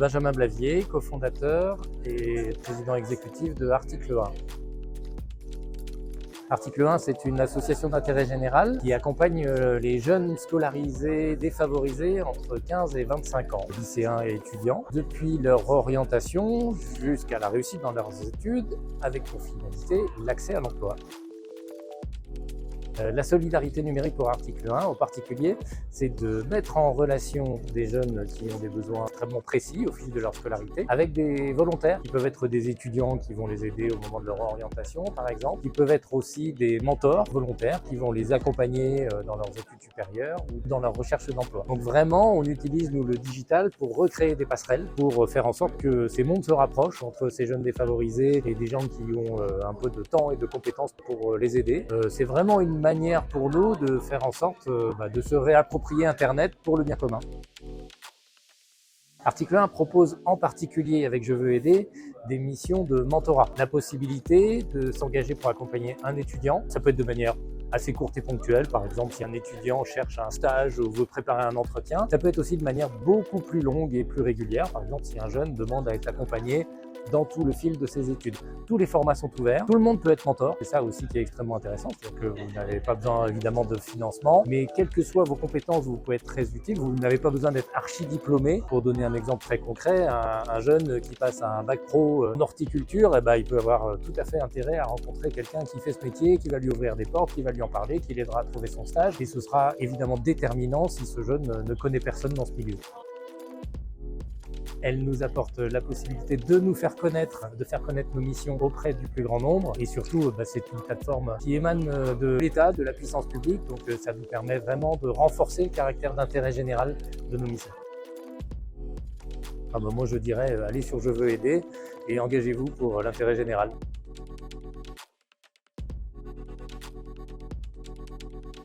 Benjamin Blavier, cofondateur et président exécutif de Article 1. Article 1, c'est une association d'intérêt général qui accompagne les jeunes scolarisés défavorisés entre 15 et 25 ans, lycéens et étudiants, depuis leur orientation jusqu'à la réussite dans leurs études, avec pour finalité l'accès à l'emploi. La solidarité numérique pour Article 1, en particulier, c'est de mettre en relation des jeunes qui ont des besoins extrêmement précis au fil de leur scolarité, avec des volontaires qui peuvent être des étudiants qui vont les aider au moment de leur orientation, par exemple, qui peuvent être aussi des mentors volontaires qui vont les accompagner dans leurs études supérieures ou dans leur recherche d'emploi. Donc vraiment, on utilise, nous, le digital pour recréer des passerelles, pour faire en sorte que ces mondes se rapprochent entre ces jeunes défavorisés et des gens qui ont un peu de temps et de compétences pour les aider. C'est vraiment une manière pour nous de faire en sorte de se réapproprier Internet pour le bien commun. Article 1 propose en particulier avec Je veux aider des missions de mentorat. La possibilité de s'engager pour accompagner un étudiant, ça peut être de manière assez courte et ponctuelle, par exemple si un étudiant cherche un stage ou veut préparer un entretien. Ça peut être aussi de manière beaucoup plus longue et plus régulière, par exemple si un jeune demande à être accompagné dans tout le fil de ses études. Tous les formats sont ouverts, tout le monde peut être mentor, c'est ça aussi qui est extrêmement intéressant, c'est-à-dire que vous n'avez pas besoin évidemment de financement, mais quelles que soient vos compétences, vous pouvez être très utile, vous n'avez pas besoin d'être archi-diplômé. Pour donner un exemple très concret, un jeune qui passe un bac pro en horticulture, il peut avoir tout à fait intérêt à rencontrer quelqu'un qui fait ce métier, qui va lui ouvrir des portes, qui va lui en parler, qui l'aidera à trouver son stage, et ce sera évidemment déterminant si ce jeune ne connaît personne dans ce milieu. Elle nous apporte la possibilité de nous faire connaître, de faire connaître nos missions auprès du plus grand nombre. Et surtout, c'est une plateforme qui émane de l'État, de la puissance publique. Donc ça nous permet vraiment de renforcer le caractère d'intérêt général de nos missions. Moi, je dirais, allez sur Je veux aider et engagez-vous pour l'intérêt général.